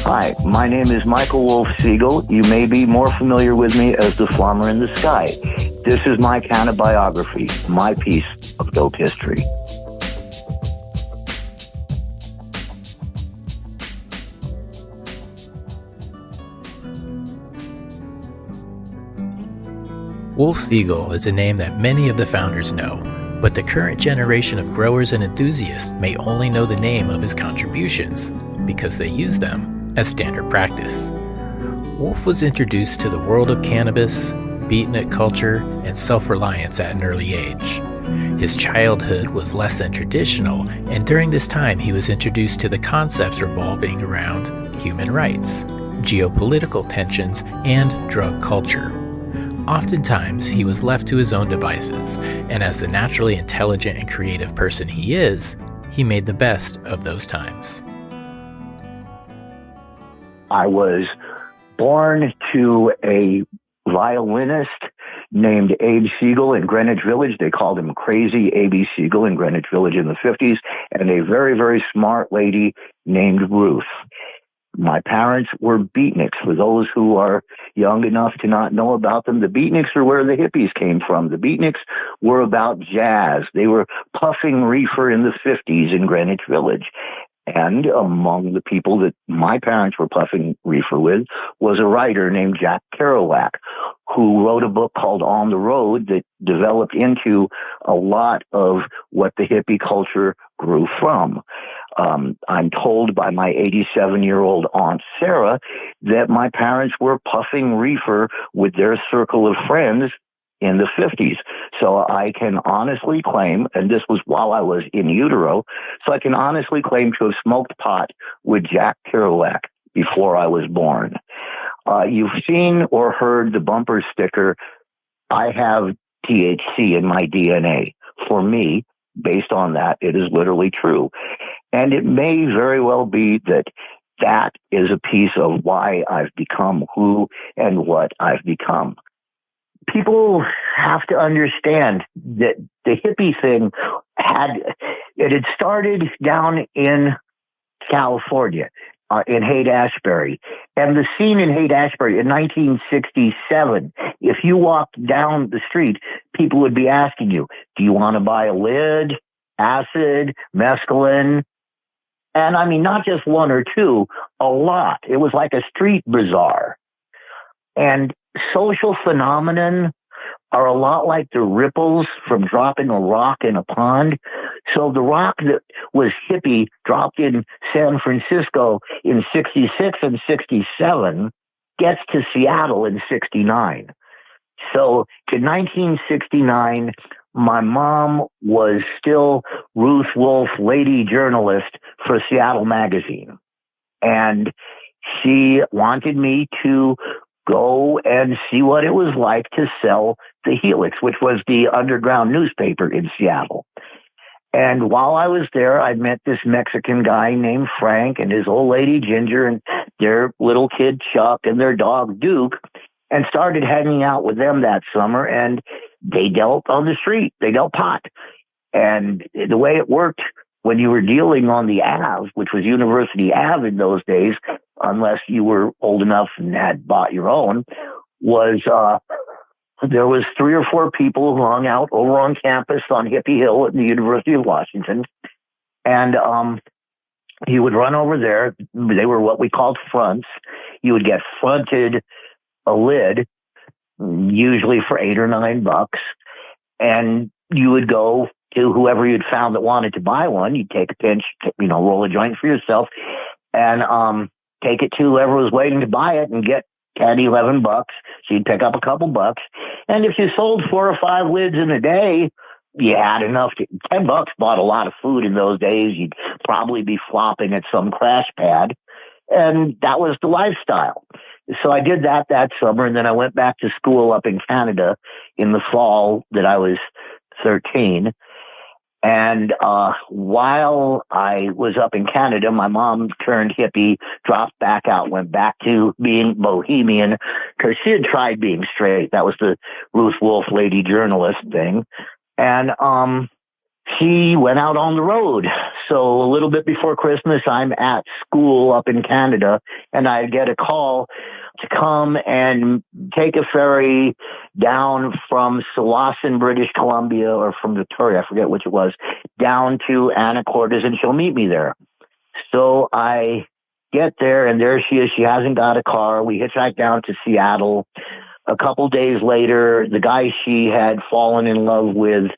Hi, my name is Michael Wolf Segal. You may be more familiar with me as the farmer in the sky. This is my cannabiography, my piece of dope history. Wolf Segal is a name that many of the founders know, but the current generation of growers and enthusiasts may only know the name of his contributions because they use them as standard practice. Wolf was introduced to the world of cannabis, beatnik culture, and self-reliance at an early age. His childhood was less than traditional, and during this time he was introduced to the concepts revolving around human rights, geopolitical tensions, and drug culture. Oftentimes, he was left to his own devices, and as the naturally intelligent and creative person he is, he made the best of those times. I was born to a violinist named Abe Segal in Greenwich Village. They called him Crazy A.B. Segal in Greenwich Village in the 50s, and a very, very smart lady named Ruth. My parents were beatniks. For those who are young enough to not know about them, the beatniks are where the hippies came from. The beatniks were about jazz. They were puffing reefer in the 50s in Greenwich Village. And among the people that my parents were puffing reefer with was a writer named Jack Kerouac, who wrote a book called On the Road that developed into a lot of what the hippie culture grew from. I'm told by my 87-year-old Aunt Sarah that my parents were puffing reefer with their circle of friends in the 50s. So I can honestly claim, and this was while I was in utero, so I can honestly claim to have smoked pot with Jack Kerouac before I was born. You've seen or heard the bumper sticker, I have THC in my DNA. For me, based on that, it is literally true. And it may very well be that that is a piece of why I've become who and what I've become. People have to understand that the hippie thing had started down in California, in Haight-Ashbury. And the scene in Haight-Ashbury in 1967, if you walked down the street, people would be asking you, do you want to buy a lid, acid, mescaline? And I mean, not just one or two, a lot. It was like a street bazaar. And social phenomenon are a lot like the ripples from dropping a rock in a pond. So the rock that was hippie dropped in San Francisco in 66 and 67 gets to Seattle in 69. So to 1969, my mom was still Ruth Wolf, lady journalist for Seattle Magazine. And she wanted me to go and see what it was like to sell the Helix, which was the underground newspaper in Seattle. And while I was there, I met this Mexican guy named Frank and his old lady Ginger and their little kid Chuck and their dog Duke, and started hanging out with them that summer. And they dealt on the street. They dealt pot. And the way it worked when you were dealing on the Ave, which was University Ave in those days, unless you were old enough and had bought your own, was there was 3 or 4 people who hung out over on campus on Hippie Hill at the University of Washington. And you would run over there. They were what we called fronts. You would get fronted a lid, usually for $8 or $9, and you would go to whoever you'd found that wanted to buy one. You'd take a pinch, roll a joint for yourself, and take it to whoever was waiting to buy it and get $10, $11. So you'd pick up a couple bucks. And if you sold 4 or 5 lids in a day, you had enough to, $10 bought a lot of food in those days. You'd probably be flopping at some crash pad. And that was the lifestyle. So I did that summer, and then I went back to school up in Canada in the fall that I was 13. And while I was up in Canada, my mom turned hippie, dropped back out, went back to being bohemian, because she had tried being straight. That was the Ruth Wolf lady journalist thing. And she went out on the road. So a little bit before Christmas, I'm at school up in Canada, and I get a call to come and take a ferry down from Tsawwassen, British Columbia, or from Victoria, I forget which it was, down to Anacortes, and she'll meet me there. So I get there, and there she is. She hasn't got a car. We hitchhike down to Seattle. A couple days later, the guy she had fallen in love with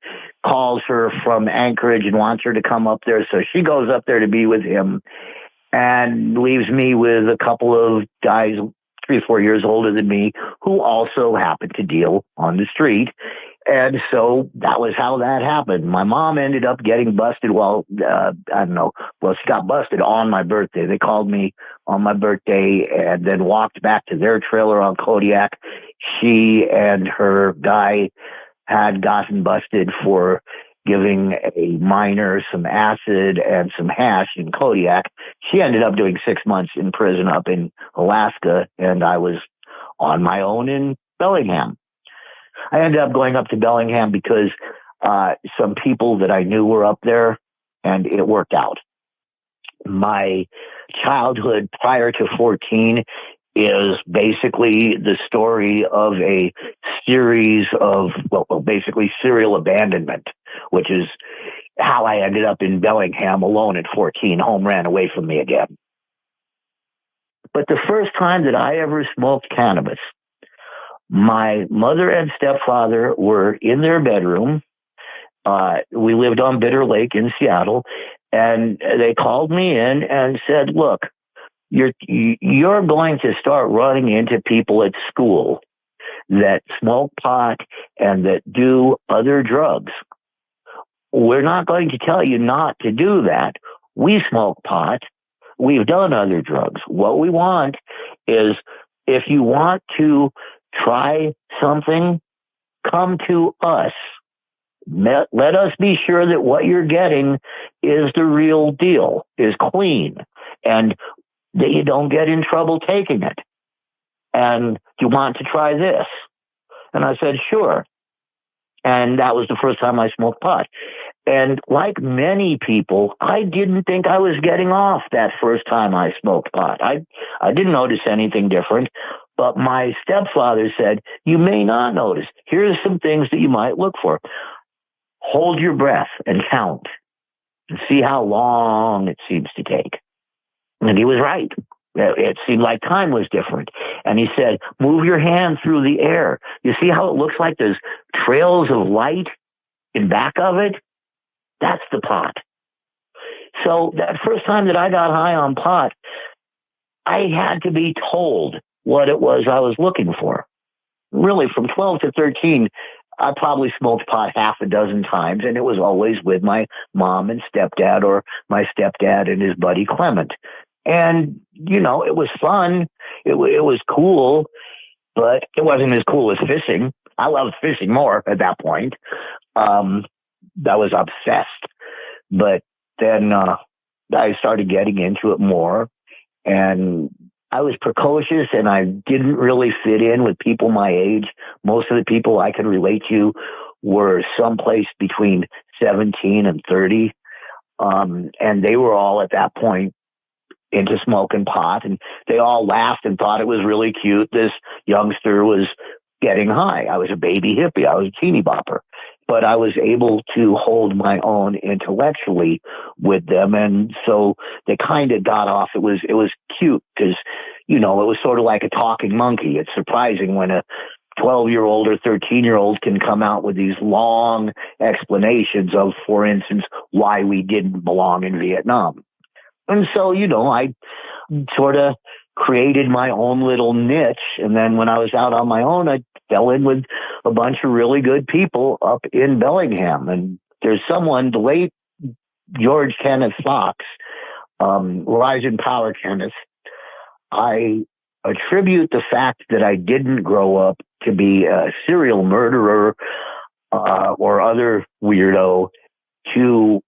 calls her from Anchorage and wants her to come up there. So she goes up there to be with him and leaves me with a couple of guys 3 or 4 years older than me who also happened to deal on the street. And so that was how that happened. My mom ended up getting busted. Well, she got busted on my birthday. They called me on my birthday and then walked back to their trailer on Kodiak. She and her guy had gotten busted for giving a minor some acid and some hash in Kodiak. She ended up doing 6 months in prison up in Alaska, and I was on my own in Bellingham. I ended up going up to Bellingham because some people that I knew were up there, and it worked out. My childhood prior to 14 is basically the story of a series of, basically serial abandonment, which is how I ended up in Bellingham alone at 14. Home ran away from me again. But the first time that I ever smoked cannabis, my mother and stepfather were in their bedroom. We lived on Bitter Lake in Seattle, and they called me in and said, look, you're going to start running into people at school that smoke pot and that do other drugs. We're not going to tell you not to do that. We smoke pot. We've done other drugs. What we want is, if you want to try something, come to us. Let us be sure that what you're getting is the real deal, is clean, and that you don't get in trouble taking it. And do you want to try this? And I said, sure. And that was the first time I smoked pot. And like many people, I didn't think I was getting off that first time I smoked pot. I didn't notice anything different. But my stepfather said, you may not notice. Here's some things that you might look for. Hold your breath and count and see how long it seems to take. And he was right. It seemed like time was different. And he said, move your hand through the air. You see how it looks like there's trails of light in back of it? That's the pot. So that first time that I got high on pot, I had to be told what it was I was looking for. Really, from 12 to 13, I probably smoked pot half a dozen times, and it was always with my mom and stepdad, or my stepdad and his buddy Clement. And, it was fun. It was cool, but it wasn't as cool as fishing. I loved fishing more at that point. I was obsessed. But then I started getting into it more, and I was precocious, and I didn't really fit in with people my age. Most of the people I could relate to were someplace between 17 and 30. And they were all at that point into smoking pot, and they all laughed and thought it was really cute. This youngster was getting high. I was a baby hippie. I was a teeny bopper, but I was able to hold my own intellectually with them. And so they kind of got off. It was cute because, it was sort of like a talking monkey. It's surprising when a 12-year-old or 13-year-old can come out with these long explanations of, for instance, why we didn't belong in Vietnam. And so, I sort of created my own little niche. And then when I was out on my own, I fell in with a bunch of really good people up in Bellingham. And there's someone, the late George Kenneth Fox, Rise in Power Kenneth. I attribute the fact that I didn't grow up to be a serial murderer or other weirdo to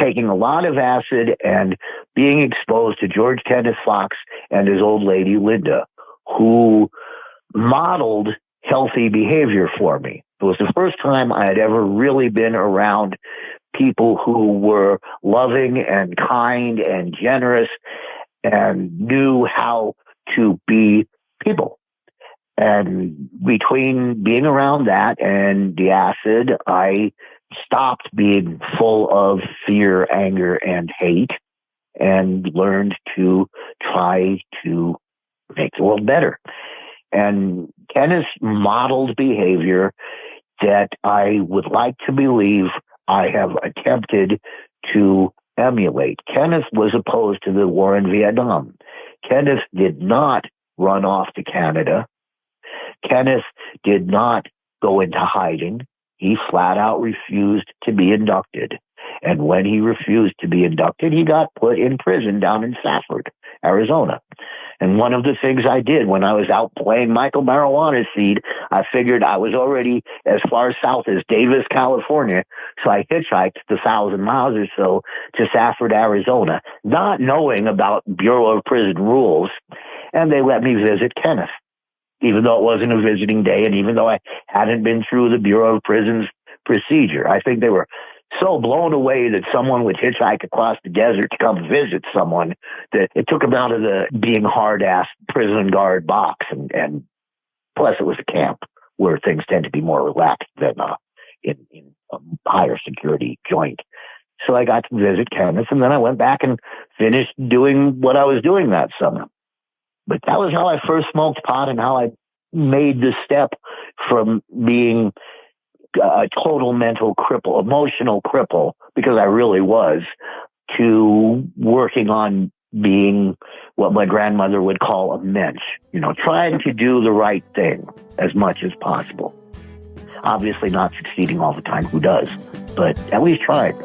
taking a lot of acid and being exposed to George Kenneth Fox and his old lady, Linda, who modeled healthy behavior for me. It was the first time I had ever really been around people who were loving and kind and generous and knew how to be people. And between being around that and the acid, I stopped being full of fear, anger, and hate, and learned to try to make the world better. And Kenneth modeled behavior that I would like to believe I have attempted to emulate. Kenneth was opposed to the war in Vietnam. Kenneth did not run off to Canada. Kenneth did not go into hiding. He flat out refused to be inducted. And when he refused to be inducted, he got put in prison down in Safford, Arizona. And one of the things I did when I was out playing Michael Marijuana Seed, I figured I was already as far south as Davis, California. So I hitchhiked the 1,000 miles or so to Safford, Arizona, not knowing about Bureau of Prison rules. And they let me visit Kenneth, even though it wasn't a visiting day and even though I hadn't been through the Bureau of Prisons procedure. I think they were so blown away that someone would hitchhike across the desert to come visit someone that it took them out of the being hard-ass prison guard box. And plus it was a camp where things tend to be more relaxed than in a higher security joint. So I got to visit Kenneth, and then I went back and finished doing what I was doing that summer. But that was how I first smoked pot and how I made the step from being a total mental cripple, emotional cripple, because I really was, to working on being what my grandmother would call a mensch, trying to do the right thing as much as possible. Obviously not succeeding all the time, who does, but at least trying.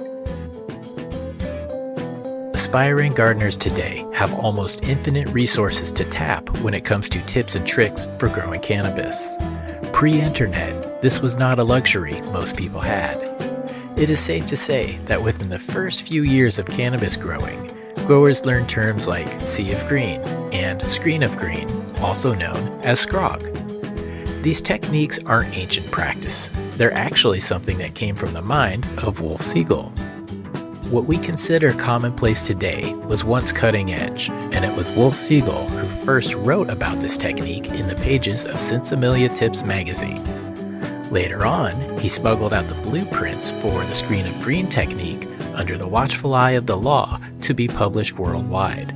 Aspiring gardeners today have almost infinite resources to tap when it comes to tips and tricks for growing cannabis. Pre-internet, this was not a luxury most people had. It is safe to say that within the first few years of cannabis growing, growers learned terms like sea of green and screen of green, also known as SCROG. These techniques aren't ancient practice. They're actually something that came from the mind of Wolf Segal. What we consider commonplace today was once cutting edge, and it was Wolf Segal who first wrote about this technique in the pages of Sinsemilla Tips magazine. Later on, he smuggled out the blueprints for the screen of green technique under the watchful eye of the law to be published worldwide.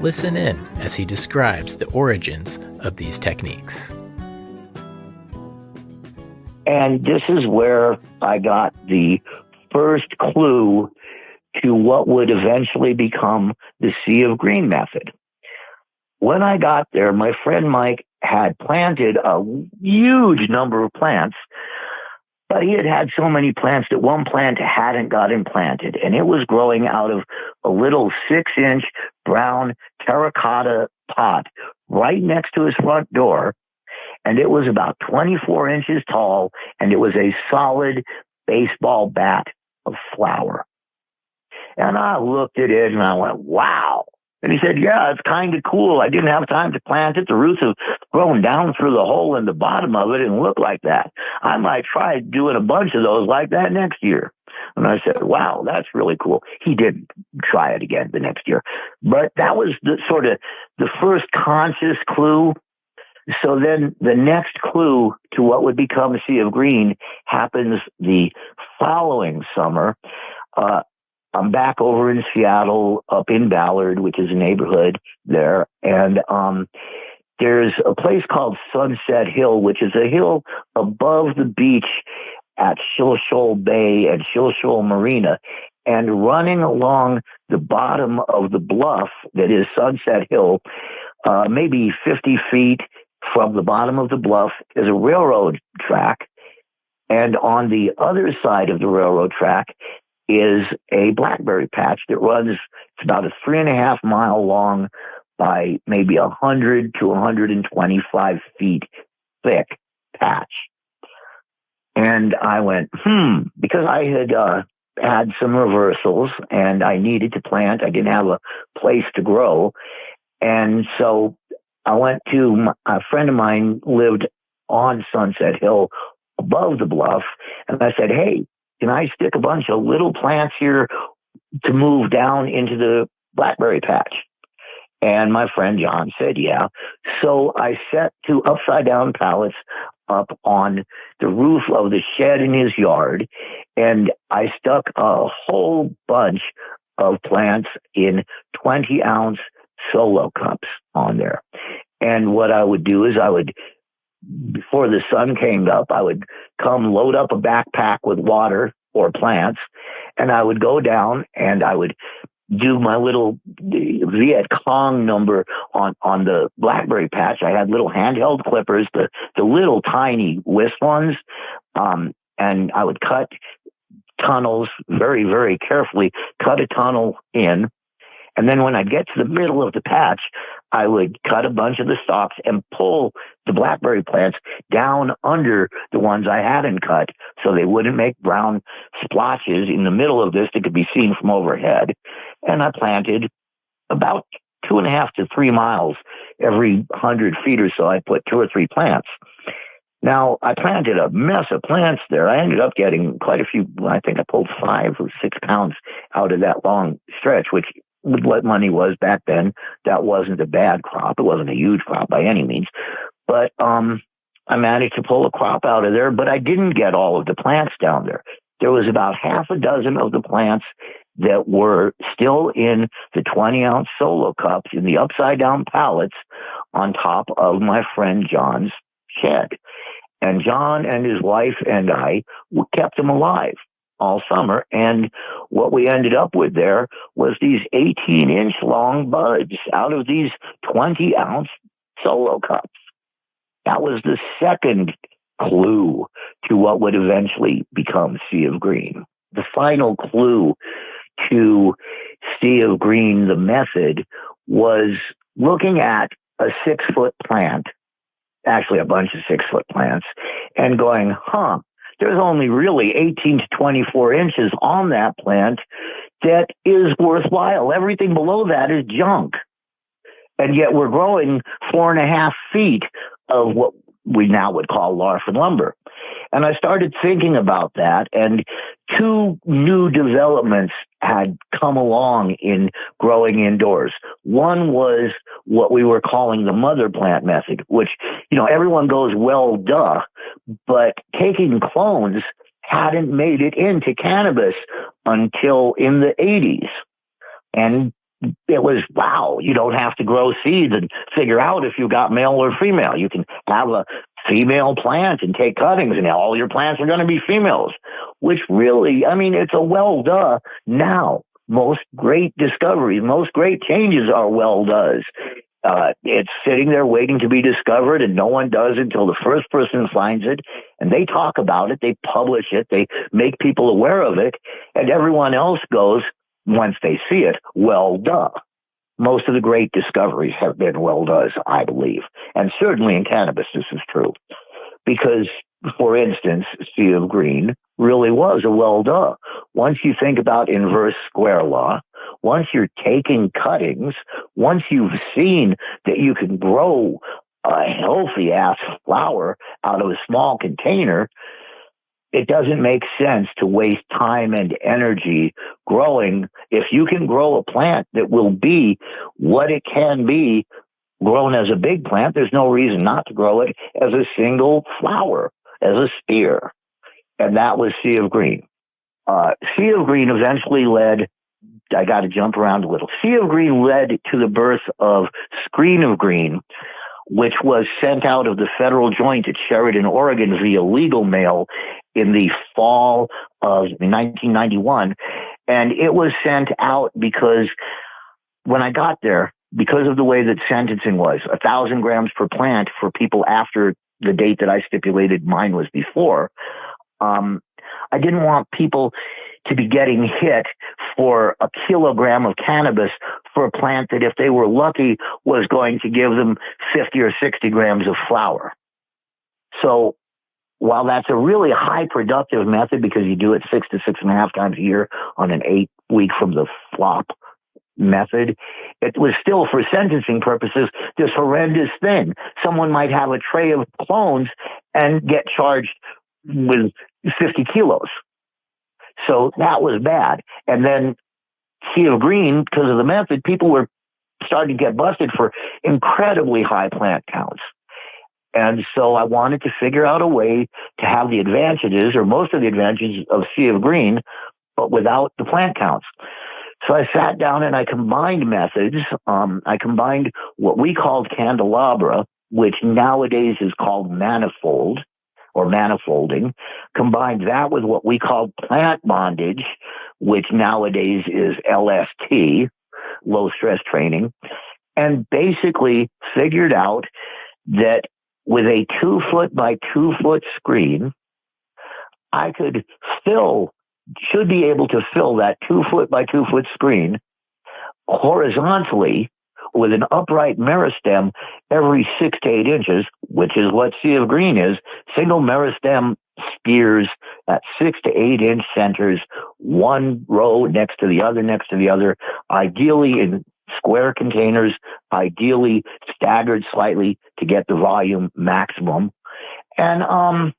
Listen in as he describes the origins of these techniques. And this is where I got the first clue to what would eventually become the sea of green method. When I got there, my friend Mike had planted a huge number of plants, but he had had so many plants that one plant hadn't gotten planted, and it was growing out of a little 6-inch brown terracotta pot right next to his front door, and it was about 24 inches tall, and it was a solid baseball bat of flower. And I looked at it and I went, wow. And he said, yeah, it's kind of cool. I didn't have time to plant it. The roots have grown down through the hole in the bottom of it and look like that. I might try doing a bunch of those like that next year. And I said, wow, that's really cool. He didn't try it again the next year. But that was the sort of the first conscious clue. So then the next clue to what would become a sea of green happens the following summer. I'm back over in Seattle, up in Ballard, which is a neighborhood there. And there's a place called Sunset Hill, which is a hill above the beach at Shilshole Bay and Shilshole Marina. And running along the bottom of the bluff that is Sunset Hill, maybe 50 feet from the bottom of the bluff, is a railroad track. And on the other side of the railroad track is a blackberry patch that runs, it's about a 3.5 mile long by maybe 100 to 125 feet thick patch. And I went, because I had had some reversals and I needed to plant. I didn't have a place to grow. And so I went to, a friend of mine lived on Sunset Hill above the bluff. And I said, hey, can I stick a bunch of little plants here to move down into the blackberry patch? And my friend John said, yeah. So I set 2 upside down pallets up on the roof of the shed in his yard, and I stuck a whole bunch of plants in 20-ounce solo cups on there. And what I would do is before the sun came up, I would come load up a backpack with water or plants, and I would go down and I would do my little Viet Cong number on the blackberry patch. I had little handheld clippers, the little tiny wisp ones, and I would cut tunnels very, very carefully, cut a tunnel in. And then when I'd get to the middle of the patch, I would cut a bunch of the stalks and pull the blackberry plants down under the ones I hadn't cut so they wouldn't make brown splotches in the middle of this that could be seen from overhead. And I planted about 2.5 to 3 miles every 100 feet or so. I put 2 or 3 plants. Now, I planted a mess of plants there. I ended up getting quite a few. I think I pulled 5 or 6 pounds out of that long stretch, which with what money was back then, that wasn't a bad crop. It wasn't a huge crop by any means. But I managed to pull a crop out of there, but I didn't get all of the plants down there. There was about half a dozen of the plants that were still in the 20-ounce solo cups in the upside-down pallets on top of my friend John's shed. And John and his wife and I kept them alive all summer. And what we ended up with there was these 18-inch long buds out of these 20-ounce solo cups. That was the second clue to what would eventually become Sea of Green. The final clue to Sea of Green, the method, was looking at a 6-foot plant, actually a bunch of 6-foot plants, and going, there's only really 18 to 24 inches on that plant that is worthwhile. Everything below that is junk. And yet we're growing 4.5 feet of what we now would call Larfin lumber. And I started thinking about that, and 2 new developments had come along in growing indoors. One was what we were calling the mother plant method, which, everyone goes, well, duh, but taking clones hadn't made it into cannabis until in the 80s. And it was, wow, you don't have to grow seeds and figure out if you got male or female. You can have a female plant and take cuttings, and all your plants are going to be females, which really, it's a well duh now. Most great discoveries, most great changes are well does. It's sitting there waiting to be discovered, and no one does until the first person finds it, and they talk about it, they publish it, they make people aware of it, and everyone else goes, once they see it, well, duh. Most of the great discoveries have been well does, I believe. And certainly in cannabis, this is true. Because, for instance, Sea of Green really was a well duh. Once you think about inverse square law, once you're taking cuttings, once you've seen that you can grow a healthy-ass flower out of a small container, it doesn't make sense to waste time and energy growing. If you can grow a plant that will be what it can be grown as a big plant, there's no reason not to grow it as a single flower, as a spear. And that was Sea of Green. Sea of Green eventually led, I got to jump around a little. Sea of Green led to the birth of Screen of Green, which was sent out of the federal joint at Sheridan, Oregon via legal mail in the fall of 1991. And it was sent out because when I got there, because of the way that sentencing was, 1,000 grams per plant for people after the date that I stipulated mine was before, I didn't want people to be getting hit for a kilogram of cannabis for a plant that, if they were lucky, was going to give them 50 or 60 grams of flower. So while that's a really high productive method because you do it 6 to 6.5 times a year on an 8-week from the flop method, it was still, for sentencing purposes, this horrendous thing. Someone might have a tray of clones and get charged with 50 kilos. So that was bad. And then Sea of Green, because of the method, people were starting to get busted for incredibly high plant counts. And so I wanted to figure out a way to have the advantages, or most of the advantages, of Sea of Green, but without the plant counts. So I sat down and I combined methods. I combined what we called candelabra, which nowadays is called manifold or manifolding, combined that with what we called plant bondage, which nowadays is LST, low stress training, and basically figured out that with a 2 foot by 2 foot screen, I should be able to fill that 2 foot by 2 foot screen horizontally with an upright meristem every 6 to 8 inches, which is what Sea of Green is. Single meristem spears at 6 to 8 inch centers, one row next to the other, ideally in square containers, ideally staggered slightly to get the volume maximum. And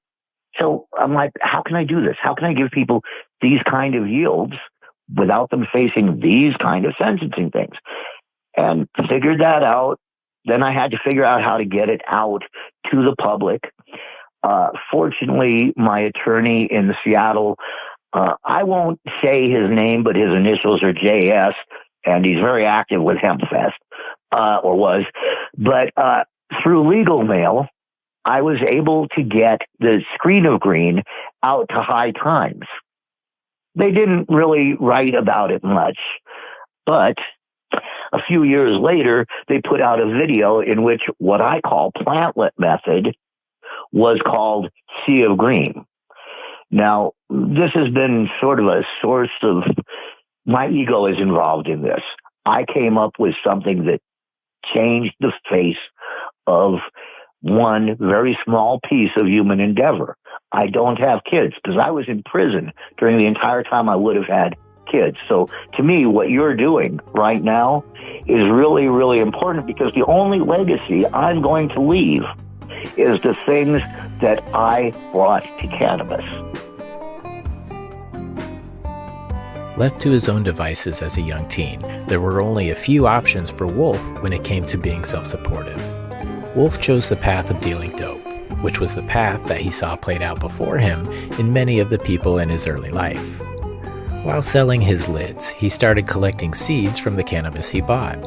so I'm like, how can I do this? How can I give people these kind of yields without them facing these kind of sentencing things? And figured that out. Then I had to figure out how to get it out to the public. Fortunately, my attorney in Seattle, I won't say his name, but his initials are JS, and he's very active with HempFest, or was. But through legal mail, I was able to get the Screen of Green out to High Times. They didn't really write about it much, but a few years later, they put out a video in which what I call plantlet method was called Sea of Green. Now, this has been sort of a source of, my ego is involved in this. I came up with something that changed the face of one very small piece of human endeavor. I don't have kids because I was in prison during the entire time I would have had kids. So to me, what you're doing right now is really, really important, because the only legacy I'm going to leave is the things that I brought to cannabis. Left to his own devices as a young teen, there were only a few options for Wolf when it came to being self-supportive. Wolf chose the path of dealing dope, which was the path that he saw played out before him in many of the people in his early life. While selling his lids, he started collecting seeds from the cannabis he bought.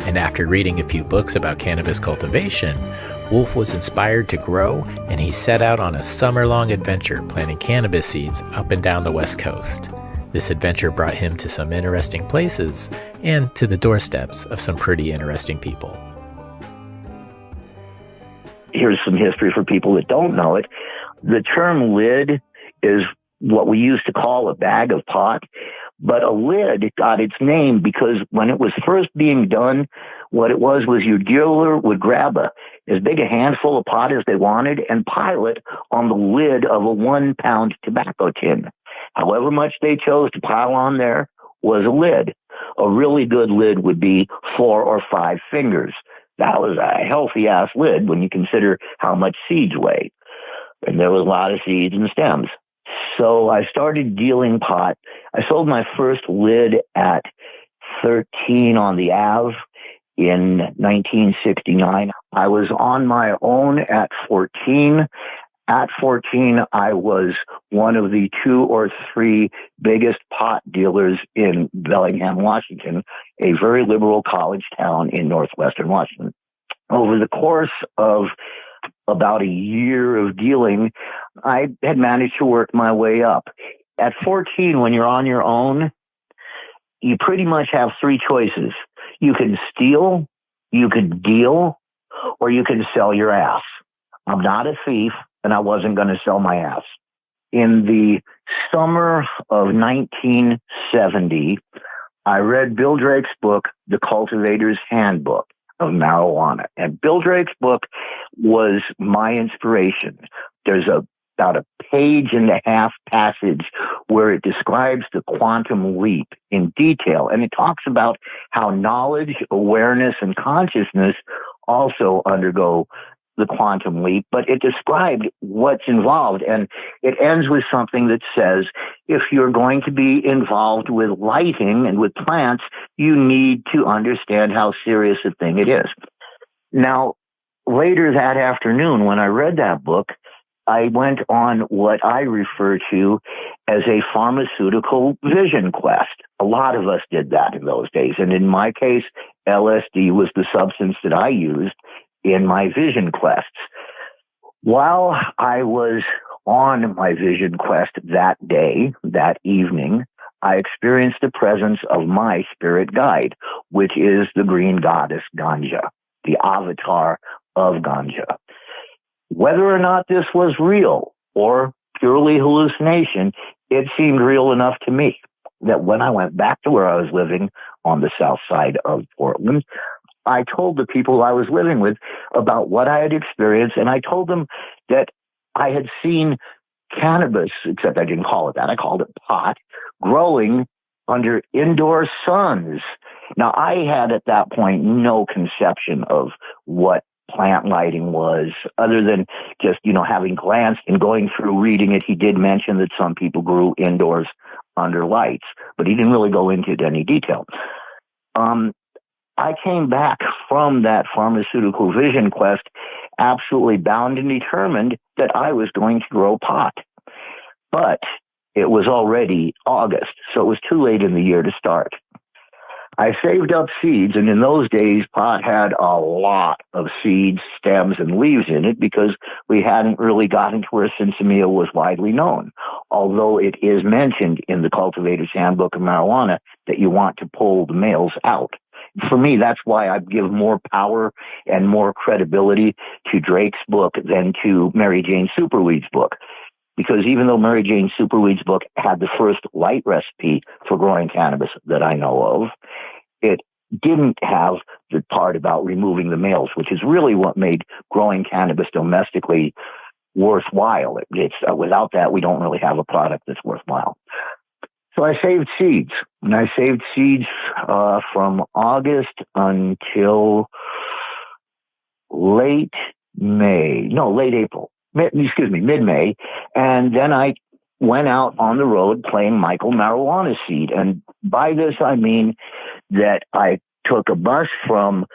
And after reading a few books about cannabis cultivation, Wolf was inspired to grow, and he set out on a summer-long adventure planting cannabis seeds up and down the West Coast. This adventure brought him to some interesting places and to the doorsteps of some pretty interesting people. Here's some history for people that don't know it. The term lid is what we used to call a bag of pot, but a lid got its name because when it was first being done, what it was your dealer would grab as big a handful of pot as they wanted and pile it on the lid of a 1 pound tobacco tin. However much they chose to pile on there was a lid. A really good lid would be 4 or 5 fingers. That was a healthy-ass lid when you consider how much seeds weigh. And there was a lot of seeds and stems. So I started dealing pot. I sold my first lid at 13 on the Ave in 1969. I was on my own at 14. At 14, I was one of the 2 or 3 biggest pot dealers in Bellingham, Washington, a very liberal college town in northwestern Washington. Over the course of about a year of dealing, I had managed to work my way up. At 14, when you're on your own, you pretty much have 3 choices. You can steal, you can deal, or you can sell your ass. I'm not a thief, and I wasn't going to sell my ass. In the summer of 1970, I read Bill Drake's book, The Cultivator's Handbook of Marijuana. And Bill Drake's book was my inspiration. There's about a page and a half passage where it describes the quantum leap in detail. And it talks about how knowledge, awareness, and consciousness also undergo the quantum leap, but it described what's involved. And it ends with something that says, if you're going to be involved with lighting and with plants, you need to understand how serious a thing it is. Now, later that afternoon, when I read that book, I went on what I refer to as a pharmaceutical vision quest. A lot of us did that in those days. And in my case, LSD was the substance that I used in my vision quests. While I was on my vision quest that day, that evening, I experienced the presence of my spirit guide, which is the green goddess Ganja, the avatar of Ganja. Whether or not this was real or purely hallucination, it seemed real enough to me that when I went back to where I was living on the south side of Portland, I told the people I was living with about what I had experienced, and I told them that I had seen cannabis, except I didn't call it that, I called it pot, growing under indoor suns. Now, I had at that point no conception of what plant lighting was, other than just, having glanced and going through reading it. He did mention that some people grew indoors under lights, but he didn't really go into it in any detail. I came back from that pharmaceutical vision quest absolutely bound and determined that I was going to grow pot. But it was already August, so it was too late in the year to start. I saved up seeds, and in those days, pot had a lot of seeds, stems, and leaves in it because we hadn't really gotten to where Sinsemilla was widely known, although it is mentioned in the Cultivator's Handbook of Marijuana that you want to pull the males out. For me, that's why I give more power and more credibility to Drake's book than to Mary Jane Superweed's book. Because even though Mary Jane Superweed's book had the first light recipe for growing cannabis that I know of, it didn't have the part about removing the males, which is really what made growing cannabis domestically worthwhile. Without that, we don't really have a product that's worthwhile. So I saved seeds, and I saved seeds from August until late April. Mid-May. And then I went out on the road playing Michael Marijuana Seed. And by this, I mean that I took a bus from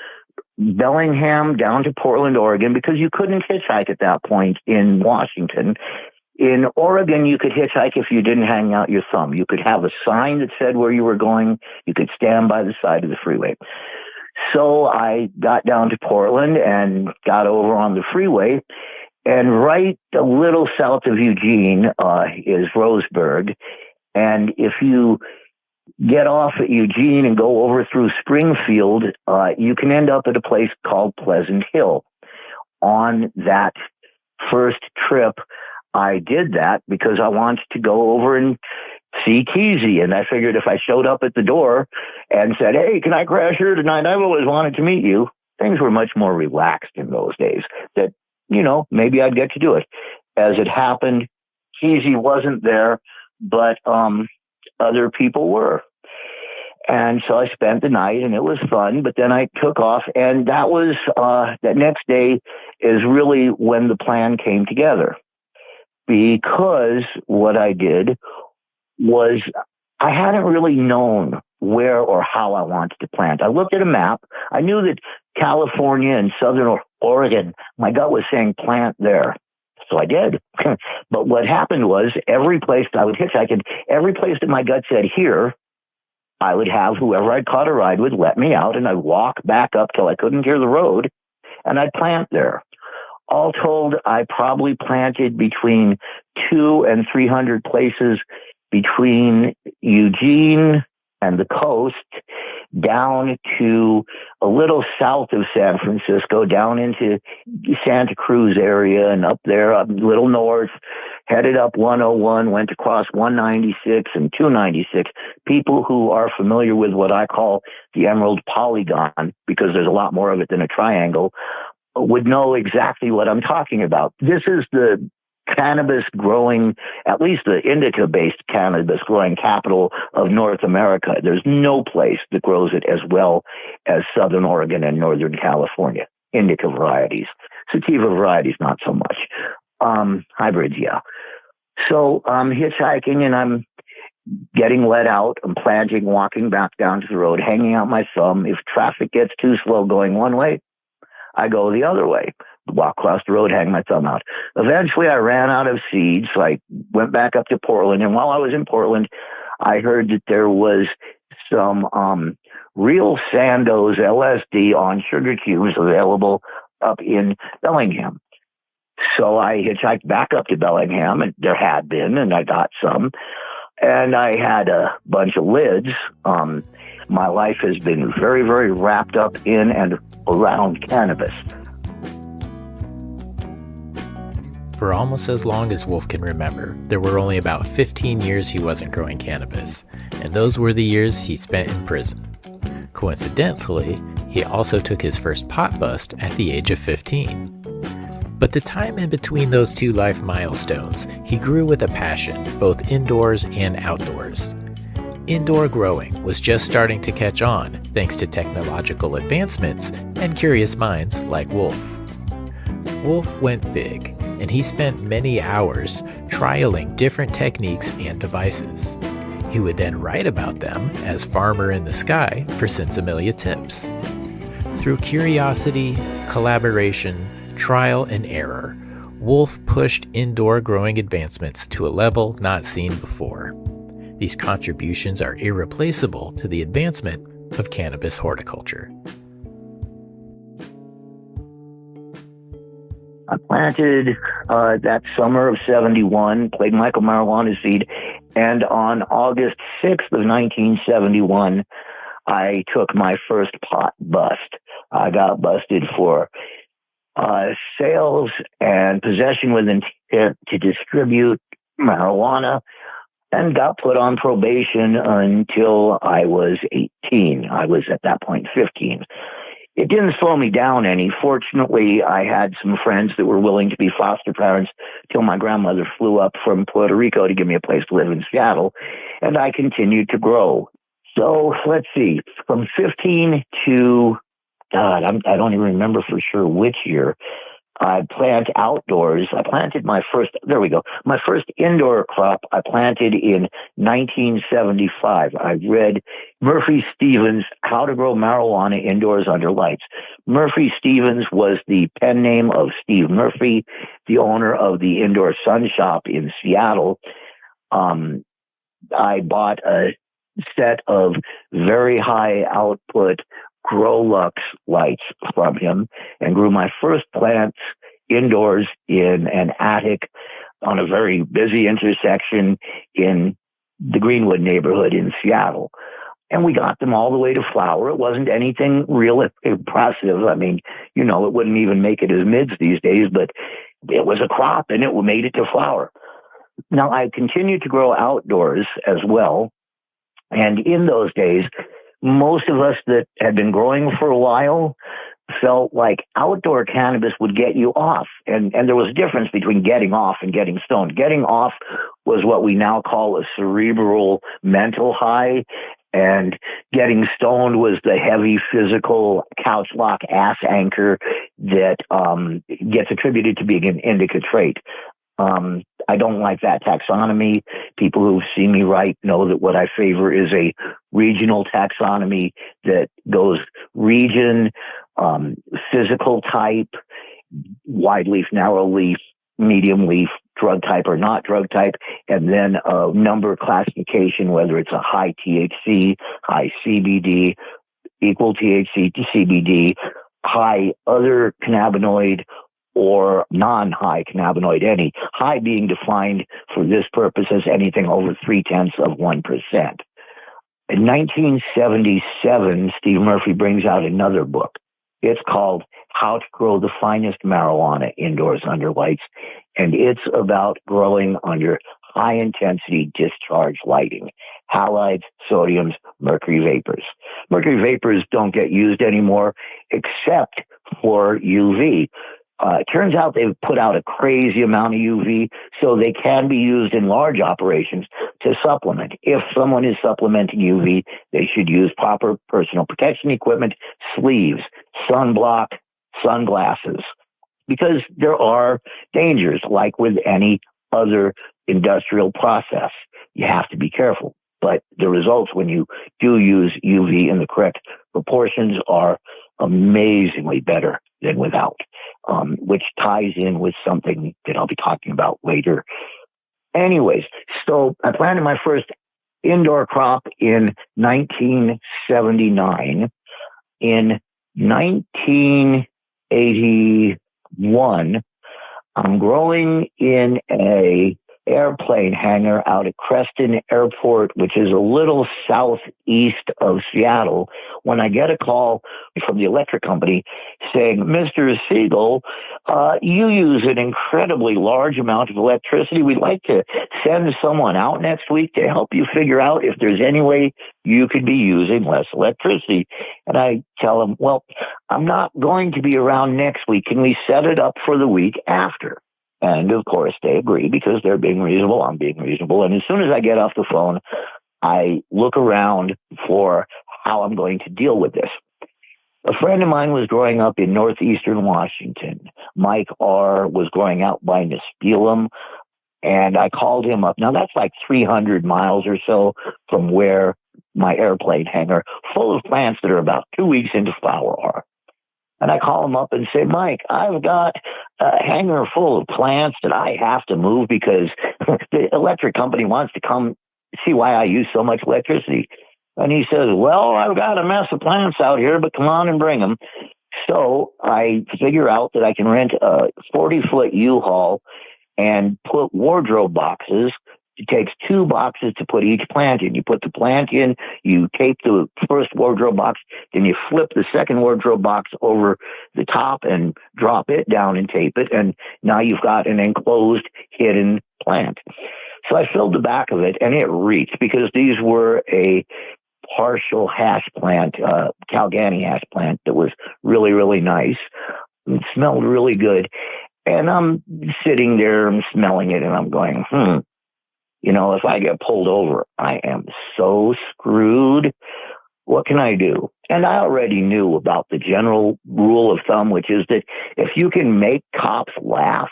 Bellingham down to Portland, Oregon, because you couldn't hitchhike at that point in Washington. In Oregon, you could hitchhike if you didn't hang out your thumb. You could have a sign that said where you were going. You could stand by the side of the freeway. So I got down to Portland and got over on the freeway. And right a little south of Eugene is Roseburg. And if you get off at Eugene and go over through Springfield, you can end up at a place called Pleasant Hill. On that first trip, I did that because I wanted to go over and see Keezy. And I figured if I showed up at the door and said, "Hey, can I crash here tonight? I've always wanted to meet you." Things were much more relaxed in those days that, maybe I'd get to do it. As it happened, Keezy wasn't there, but other people were. And so I spent the night, and it was fun, but then I took off, and that was, that next day is really when the plan came together. Because what I did was I hadn't really known where or how I wanted to plant. I looked at a map. I knew that California and Southern Oregon, my gut was saying plant there. So I did. But what happened was every place I would hitchhike, and every place that my gut said here, I would have whoever I'd caught a ride with let me out, and I'd walk back up till I couldn't hear the road, and I'd plant there. All told, I probably planted between 200 and 300 places between Eugene and the coast, down to a little south of San Francisco, down into Santa Cruz area, and up there, up a little north, headed up 101, went across 196 and 296. People who are familiar with what I call the Emerald Polygon, because there's a lot more of it than a triangle, would know exactly what I'm talking about. This is the cannabis growing, at least the indica-based cannabis growing capital of North America. There's no place that grows it as well as Southern Oregon and Northern California. indica varieties. Sativa varieties, not so much. Hybrids, yeah. So I'm hitchhiking and I'm getting let out. I'm planting, walking back down to the road, hanging out my thumb. If traffic gets too slow going one way, I go the other way. Walk across the road, hang my thumb out. Eventually, I ran out of seeds, so I went back up to Portland. And while I was in Portland, I heard that there was some real Sandoz LSD on sugar cubes available up in Bellingham. So I hitchhiked back up to Bellingham, and there had been, and I got some. And I had a bunch of lids. My life has been very, very wrapped up in and around cannabis. For almost as long as Wolf can remember, there were only about 15 years he wasn't growing cannabis, and those were the years he spent in prison. Coincidentally, he also took his first pot bust at the age of 15. But the time in between those two life milestones, he grew with a passion, both indoors and outdoors. Indoor growing was just starting to catch on thanks to technological advancements and curious minds like Wolf. Wolf went big, and he spent many hours trialing different techniques and devices. He would then write about them as Farmer in the Sky for Sinsemilla Tips. Through curiosity, collaboration, trial and error, Wolf pushed indoor growing advancements to a level not seen before. These contributions are irreplaceable to the advancement of cannabis horticulture. I planted that summer of 71, played Michael marijuana seed, and on August 6th of 1971, I took my first pot bust. I got busted for sales and possession with intent to distribute marijuana, and got put on probation until I was 18. I was at that point 15. It didn't slow me down any. Fortunately, I had some friends that were willing to be foster parents till my grandmother flew up from Puerto Rico to give me a place to live in Seattle, and I continued to grow. So let's see, from 15 to God, I don't even remember for sure which year. I plant outdoors. I planted my first indoor crop I planted in 1975. I read Murphy Stevens' How to Grow Marijuana Indoors Under Lights. Murphy Stevens was the pen name of Steve Murphy, the owner of the Indoor Sun Shop in Seattle. I bought a set of very high output Growlux lights from him and grew my first plants indoors in an attic on a very busy intersection in the Greenwood neighborhood in Seattle. And we got them all the way to flower. It wasn't anything real impressive. I mean, it wouldn't even make it as mids these days, but it was a crop and it made it to flower. Now, I continued to grow outdoors as well. And in those days, most of us that had been growing for a while felt like outdoor cannabis would get you off. And there was a difference between getting off and getting stoned. Getting off was what we now call a cerebral mental high. And getting stoned was the heavy physical couch lock ass anchor that gets attributed to being an indica trait. I don't like that taxonomy. People who see me write know that what I favor is a regional taxonomy that goes region, physical type, wide leaf, narrow leaf, medium leaf, drug type or not drug type, and then a number classification, whether it's a high THC, high CBD, equal THC to CBD, high other cannabinoid, or non-high cannabinoid, any. High being defined for this purpose as anything over 0.3%. In 1977, Steve Murphy brings out another book. It's called How to Grow the Finest Marijuana Indoors Under Lights, and it's about growing under high-intensity discharge lighting, halides, sodiums, mercury vapors. Mercury vapors don't get used anymore except for UV. It turns out they've put out a crazy amount of UV, so they can be used in large operations to supplement. If someone is supplementing UV, they should use proper personal protection equipment, sleeves, sunblock, sunglasses, because there are dangers, like with any other industrial process. You have to be careful. But the results when you do use UV in the correct proportions are amazingly better than without, which ties in with something that I'll be talking about later. Anyways, so I planted my first indoor crop in 1979. In 1981, I'm growing in a airplane hangar out at Creston Airport, which is a little southeast of Seattle, when I get a call from the electric company saying, Mr. Segal, you use an incredibly large amount of electricity. We'd like to send someone out next week to help you figure out if there's any way you could be using less electricity. And I tell them, well, I'm not going to be around next week. Can we set it up for the week after? And of course, they agree because they're being reasonable. I'm being reasonable. And as soon as I get off the phone, I look around for how I'm going to deal with this. A friend of mine was growing up in northeastern Washington. Mike R. was growing out by Nispelum, and I called him up. Now, that's like 300 miles or so from where my airplane hangar, full of plants that are about 2 weeks into flower, are. And I call him up and say, Mike, I've got a hangar full of plants that I have to move because the electric company wants to come see why I use so much electricity. And he says, well, I've got a mess of plants out here, but come on and bring them. So I figure out that I can rent a 40-foot U-Haul and put wardrobe boxes. It takes 2 boxes to put each plant in. You put the plant in, you tape the first wardrobe box, then you flip the second wardrobe box over the top and drop it down and tape it, and now you've got an enclosed hidden plant. So I filled the back of it, and it reeked because these were a partial hash plant, Calgany hash plant that was really, really nice. It smelled really good. And I'm sitting there and smelling it, and I'm going, you know, if I get pulled over, I am so screwed. What can I do? And I already knew about the general rule of thumb, which is that if you can make cops laugh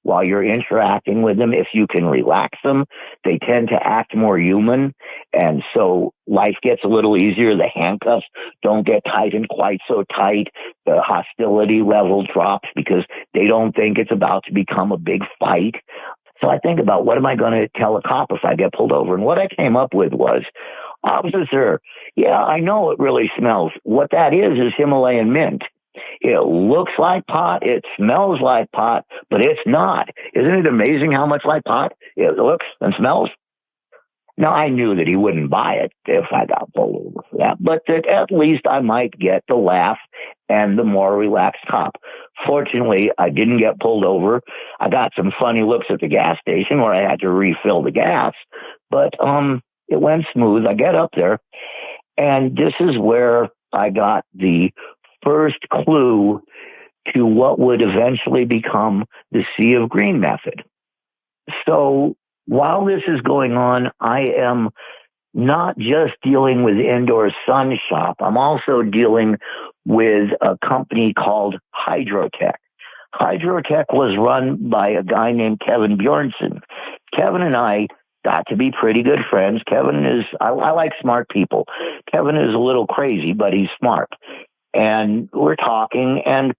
while you're interacting with them, if you can relax them, they tend to act more human. And so life gets a little easier. The handcuffs don't get tightened quite so tight. The hostility level drops because they don't think it's about to become a big fight. So I think about, what am I going to tell a cop if I get pulled over? And what I came up with was, officer, yeah, I know it really smells. What that is Himalayan mint. It looks like pot, it smells like pot, but it's not. Isn't it amazing how much like pot it looks and smells? Now, I knew that he wouldn't buy it if I got pulled over for that, but that at least I might get the laugh and the more relaxed cop. Fortunately, I didn't get pulled over. I got some funny looks at the gas station where I had to refill the gas, but it went smooth. I get up there, and this is where I got the first clue to what would eventually become the Sea of Green method. So while this is going on, I am not just dealing with Indoor Sun Shop. I'm also dealing with a company called Hydrotech. Hydrotech was run by a guy named Kevin Bjornson. Kevin and I got to be pretty good friends. Kevin is, I like smart people. Kevin is a little crazy, but he's smart. And we're talking, and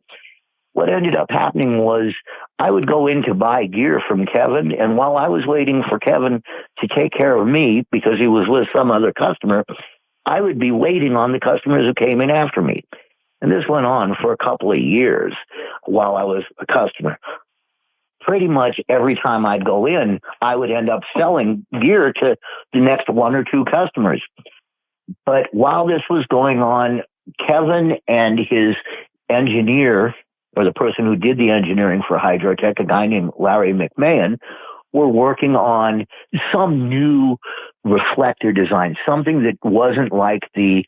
what ended up happening was I would go in to buy gear from Kevin, and while I was waiting for Kevin to take care of me because he was with some other customer, I would be waiting on the customers who came in after me. And this went on for a couple of years while I was a customer. Pretty much every time I'd go in, I would end up selling gear to the next 1 or 2 customers. But while this was going on, Kevin and his engineer, or the person who did the engineering for Hydrotech, a guy named Larry McMahon, were working on some new reflector design, something that wasn't like the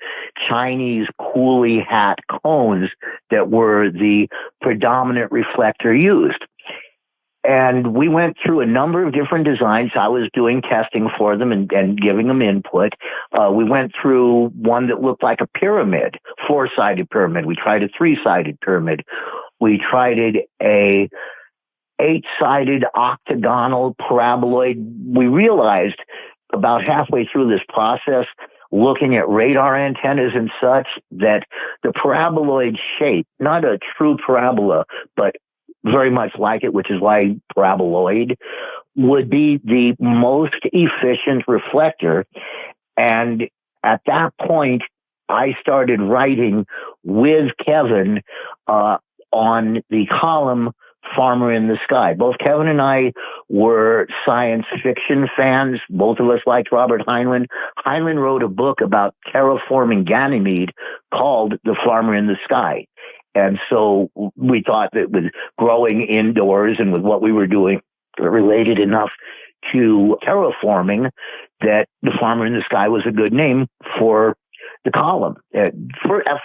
Chinese coolie hat cones that were the predominant reflector used. And we went through a number of different designs. I was doing testing for them and giving them input. We went through one that looked like a pyramid, 4-sided pyramid. We tried a 3-sided pyramid. We tried a 8-sided octagonal paraboloid. We realized about halfway through this process, looking at radar antennas and such, that the paraboloid shape, not a true parabola, but very much like it, which is why paraboloid, would be the most efficient reflector. And at that point, I started writing with Kevin on the column Farmer in the Sky. Both Kevin and I were science fiction fans. Both of us liked Robert Heinlein. Heinlein wrote a book about terraforming Ganymede called The Farmer in the Sky. And so we thought that with growing indoors and with what we were doing, related enough to terraforming that The Farmer in the Sky was a good name for the column. At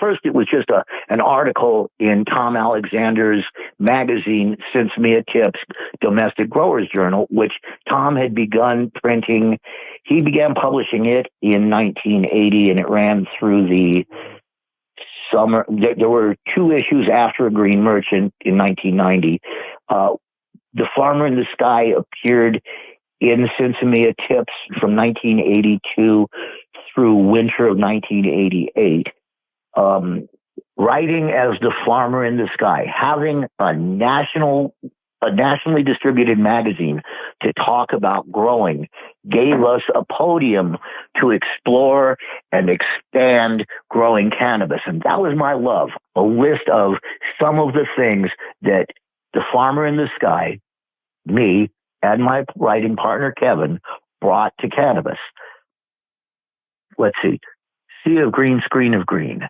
first, it was just an article in Tom Alexander's magazine, Sinsemilla Tips, Domestic Growers Journal, which Tom had begun printing. He began publishing it in 1980, and it ran through the summer. There were 2 issues after A Green Merchant in 1990. The Farmer in the Sky appeared in Sinsemilla Tips from 1982 through winter of 1988. Writing as The Farmer in the Sky, having a nationally distributed magazine to talk about growing, gave us a podium to explore and expand growing cannabis. And that was my love, a list of some of the things that The Farmer in the Sky, me, and my writing partner, Kevin, brought to cannabis. Let's see. Sea of Green, Screen of Green.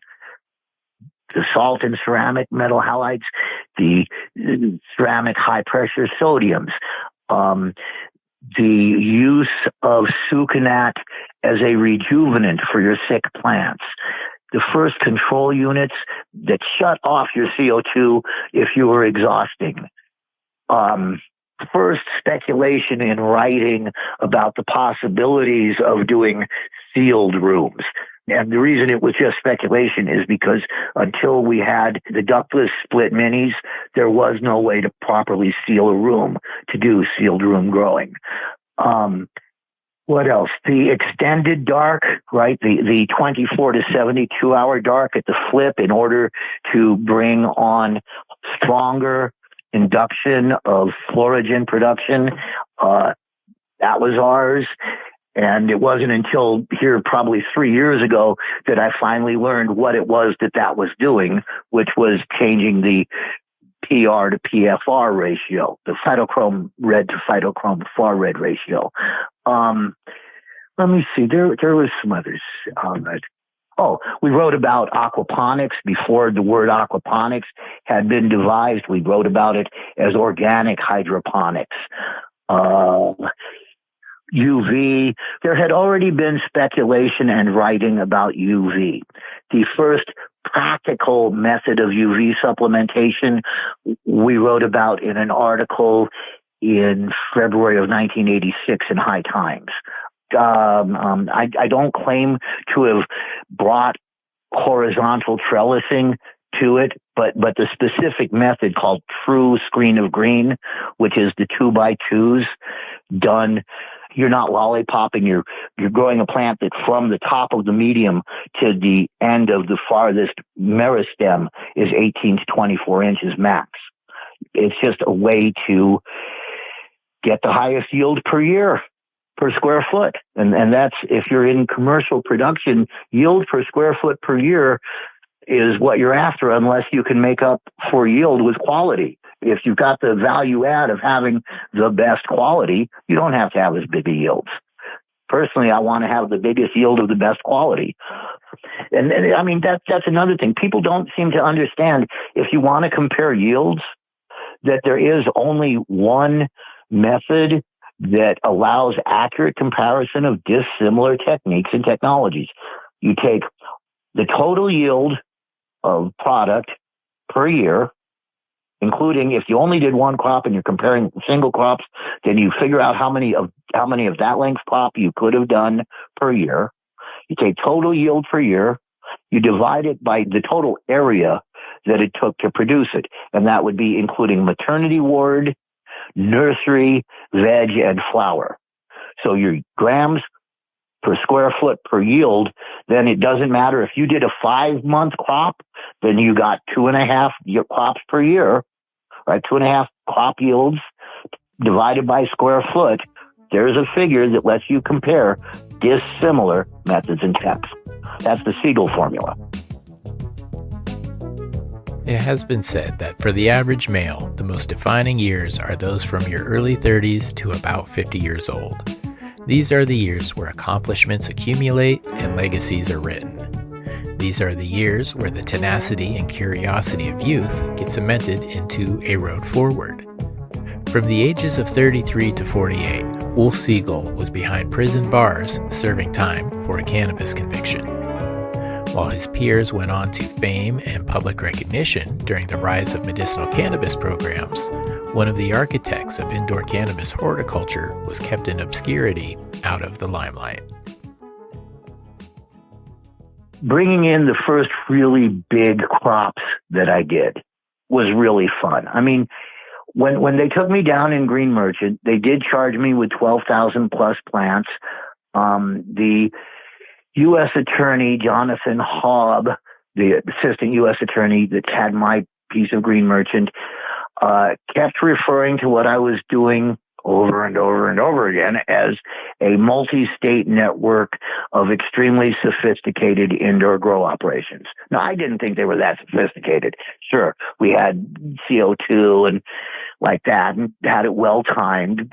The salt and ceramic metal halides, the ceramic high-pressure sodiums, the use of sucanat as a rejuvenant for your sick plants, the first control units that shut off your CO2 if you were exhausting. First speculation in writing about the possibilities of doing sealed rooms. And the reason it was just speculation is because until we had the ductless split minis, there was no way to properly seal a room to do sealed room growing. What else? The extended dark, right? The 24 to 72 hour dark at the flip in order to bring on stronger induction of Florigen production. That was ours. And it wasn't until here probably 3 years ago that I finally learned what it was that was doing, which was changing the PR to PFR ratio, the phytochrome red to phytochrome far red ratio. Let me see. There was some others. We wrote about aquaponics before the word aquaponics had been devised. We wrote about it as organic hydroponics. UV. There had already been speculation and writing about UV. The first practical method of UV supplementation we wrote about in an article in February of 1986 in High Times. I don't claim to have brought horizontal trellising to it, but the specific method called true screen of green, which is the 2x2s done. You're not lollipopping. You're growing a plant that from the top of the medium to the end of the farthest meristem is 18 to 24 inches max. It's just a way to get the highest yield per year per square foot. And that's, if you're in commercial production, yield per square foot per year is what you're after, unless you can make up for yield with quality. If you've got the value add of having the best quality, you don't have to have as big a yields. Personally, I want to have the biggest yield of the best quality. And I mean, that's another thing. People don't seem to understand, if you want to compare yields, that there is only one method that allows accurate comparison of dissimilar techniques and technologies. You take the total yield of product per year, including if you only did one crop and you're comparing single crops, then you figure out how many of that length crop you could have done per year. You take total yield per year, you divide it by the total area that it took to produce it. And that would be including maternity ward, nursery, veg, and flower. So your grams per square foot per yield, then it doesn't matter if you did a 5-month crop, then you got 2.5 crops per year, right? 2.5 crop yields divided by square foot. There's a figure that lets you compare dissimilar methods and steps. That's the Segal formula. It has been said that for the average male, the most defining years are those from your early 30s to about 50 years old. These are the years where accomplishments accumulate and legacies are written. These are the years where the tenacity and curiosity of youth get cemented into a road forward. From the ages of 33 to 48, Wolf Segal was behind prison bars serving time for a cannabis conviction. While his peers went on to fame and public recognition during the rise of medicinal cannabis programs, one of the architects of indoor cannabis horticulture was kept in obscurity out of the limelight. Bringing in the first really big crops that I did was really fun. I mean, when they took me down in Green Merchant, they did charge me with 12,000 plus plants. The U.S. Attorney, Jonathan Hobb, the assistant U.S. Attorney that had my piece of Green Merchant, kept referring to what I was doing over and over and over again as a multi-state network of extremely sophisticated indoor grow operations. Now, I didn't think they were that sophisticated. Sure, we had CO2 and like that and had it well timed,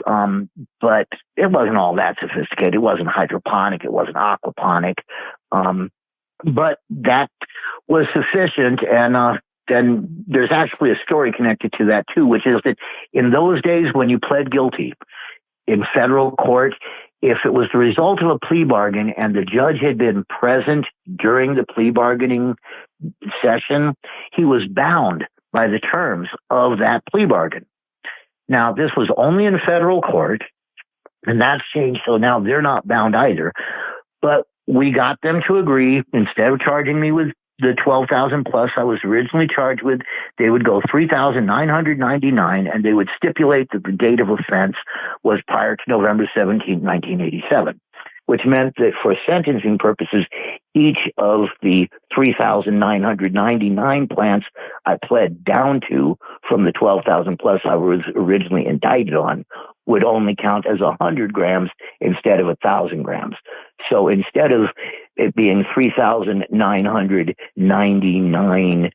but it wasn't all that sophisticated. It wasn't hydroponic. It wasn't aquaponic. But that was sufficient. And then there's actually a story connected to that too, which is that in those days when you pled guilty in federal court, if it was the result of a plea bargain and the judge had been present during the plea bargaining session, he was bound by the terms of that plea bargain. Now, this was only in federal court, and that's changed, so now they're not bound either. But we got them to agree, instead of charging me with the 12,000 plus I was originally charged with, they would go 3,999, and they would stipulate that the date of offense was prior to November 17, 1987, which meant that for sentencing purposes, each of the 3,999 plants I pled down to from the 12,000 plus I was originally indicted on would only count as 100 grams instead of 1,000 grams. So instead of it being 3,999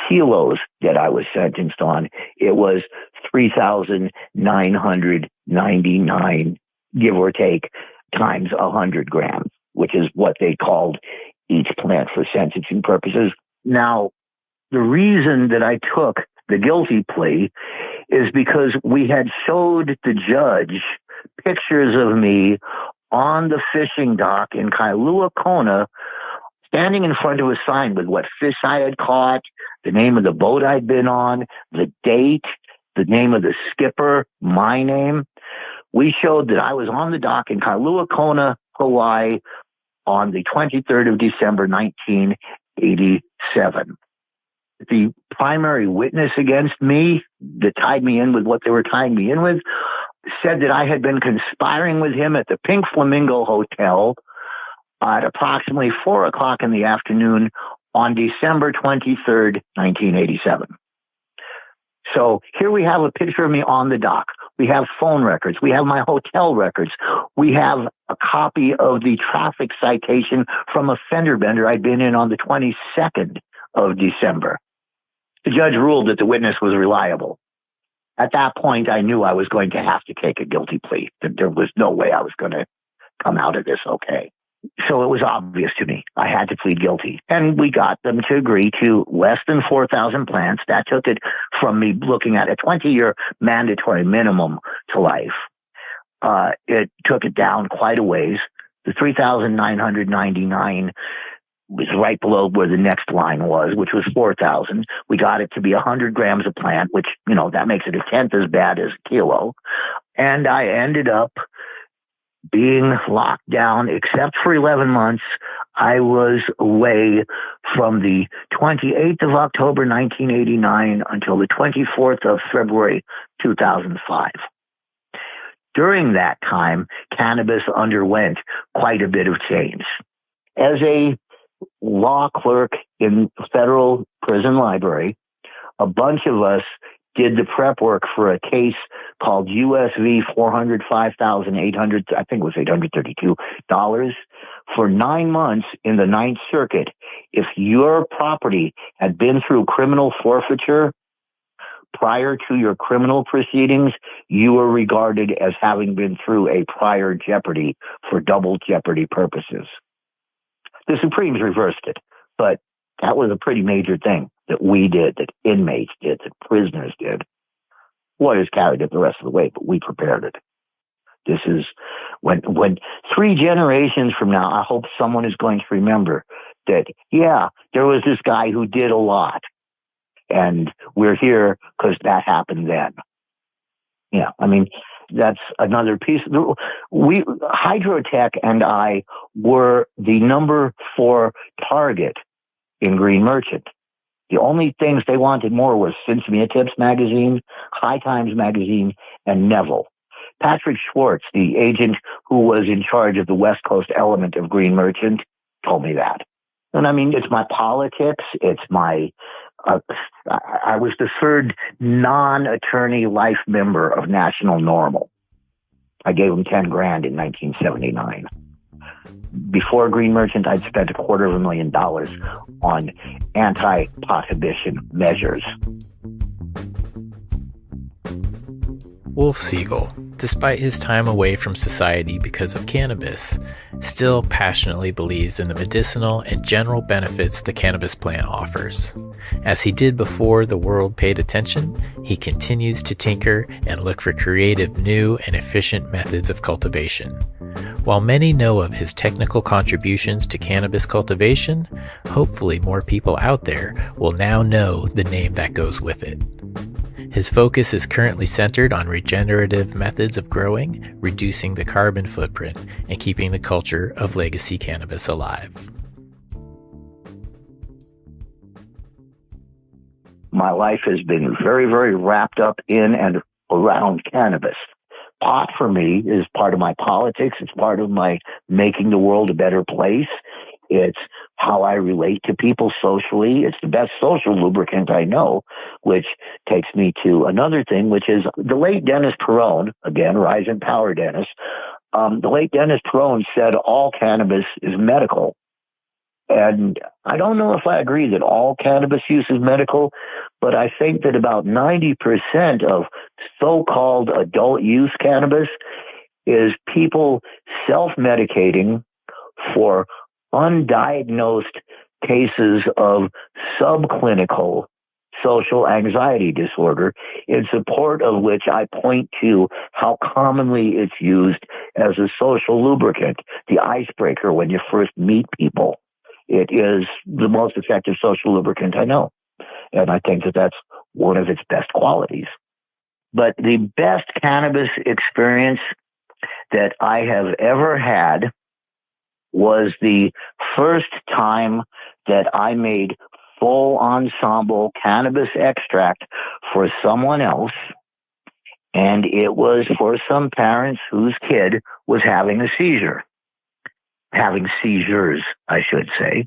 kilos that I was sentenced on, it was 3,999, give or take, times 100 grams, which is what they called each plant for sentencing purposes. Now, the reason that I took the guilty plea is because we had showed the judge pictures of me on the fishing dock in Kailua Kona, standing in front of a sign with what fish I had caught, the name of the boat I'd been on, the date, the name of the skipper, my name. We showed that I was on the dock in Kailua Kona, Hawaii, on the 23rd of December, 1987. The primary witness against me that tied me in with what they were tying me in with said that I had been conspiring with him at the Pink Flamingo Hotel at approximately 4 o'clock in the afternoon on December 23rd, 1987. So here we have a picture of me on the dock. We have phone records. We have my hotel records. We have a copy of the traffic citation from a fender bender I'd been in on the 22nd of December. The judge ruled that the witness was reliable. At that point, I knew I was going to have to take a guilty plea, that there was no way I was going to come out of this okay. So it was obvious to me. I had to plead guilty. And we got them to agree to less than 4,000 plants. That took it from me looking at a 20-year mandatory minimum to life. It took it down quite a ways. The 3,999 was right below where the next line was, which was 4,000. We got it to be 100 grams a plant, which, that makes it a tenth as bad as a kilo. And I ended up being locked down, except for 11 months. I was away from the 28th of October, 1989 until the 24th of February, 2005. During that time, cannabis underwent quite a bit of change. As a law clerk in federal prison library, a bunch of us did the prep work for a case called USV 405,800, I think it was $832, for 9 months in the Ninth Circuit. If your property had been through criminal forfeiture prior to your criminal proceedings, you were regarded as having been through a prior jeopardy for double jeopardy purposes. The Supremes reversed it, but that was a pretty major thing that we did, that inmates did, that prisoners did. Lawyers carried it the rest of the way, but we prepared it. This is when 3 generations from now, I hope someone is going to remember that, yeah, there was this guy who did a lot, and we're here because that happened then. Yeah, I mean, that's another piece. Hydrotech and I were the number 4 target in Green Merchant. The only things they wanted more was Sinsemilla Tips magazine, High Times magazine, and Neville. Patrick Schwartz, the agent who was in charge of the West Coast element of Green Merchant, told me that. And I mean, it's my politics. It's my, I was the 3rd non-attorney life member of National Normal. I gave him $10,000 in 1979. Before Green Merchant, I'd spent $250,000 on anti-prohibition measures. Wolf Segal, despite his time away from society because of cannabis, still passionately believes in the medicinal and general benefits the cannabis plant offers. As he did before the world paid attention, he continues to tinker and look for creative, new, and efficient methods of cultivation. While many know of his technical contributions to cannabis cultivation, hopefully more people out there will now know the name that goes with it. His focus is currently centered on regenerative methods of growing, reducing the carbon footprint, and keeping the culture of legacy cannabis alive. My life has been very, very wrapped up in and around cannabis. Pot for me is part of my politics. It's part of my making the world a better place. It's how I relate to people socially. It's the best social lubricant I know, which takes me to another thing, which is the late Dennis Perrone, again, rise in power, Dennis. The late Dennis Perrone said all cannabis is medical. And I don't know if I agree that all cannabis use is medical, but I think that about 90% of so-called adult use cannabis is people self-medicating for undiagnosed cases of subclinical social anxiety disorder, in support of which I point to how commonly it's used as a social lubricant, the icebreaker when you first meet people. It is the most effective social lubricant I know. And I think that that's one of its best qualities. But the best cannabis experience that I have ever had was the first time that I made full ensemble cannabis extract for someone else. And it was for some parents whose kid was having a seizure. Having seizures, I should say.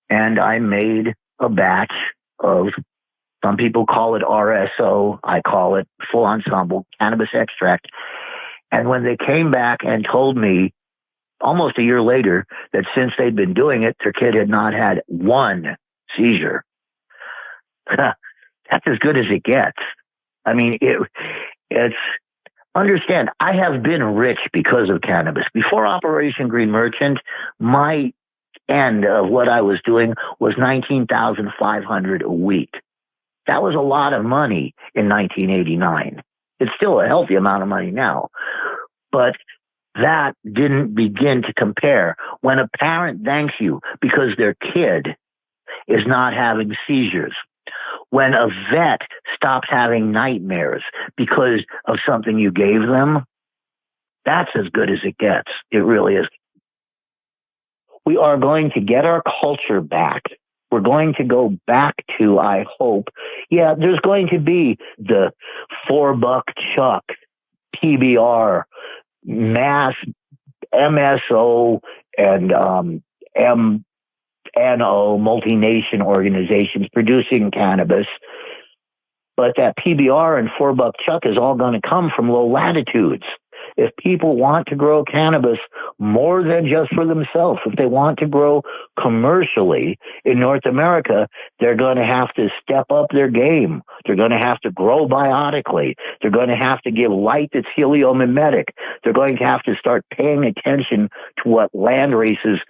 And I made a batch of, some people call it RSO, I call it full ensemble cannabis extract. And when they came back and told me almost a year later that since they'd been doing it, their kid had not had one seizure, that's as good as it gets. I mean, it's, understand, I have been rich because of cannabis. Before Operation Green Merchant, my end of what I was doing was $19,500 a week. That was a lot of money in 1989. It's still a healthy amount of money now. But that didn't begin to compare when a parent thanks you because their kid is not having seizures. When a vet stops having nightmares because of something you gave them, that's as good as it gets. It really is. we are going to get our culture back. We're going to go back to, I hope, there's going to be the $4 chuck, PBR, mass MSO, and MNO, multi-nation organizations producing cannabis. But that PBR and $4 chuck is all going to come from low latitudes. If people want to grow cannabis more than just for themselves, if they want to grow commercially in North America, they're going to have to step up their game. They're going to have to grow biotically. They're going to have to give light that's heliomimetic. They're going to have to start paying attention to what land races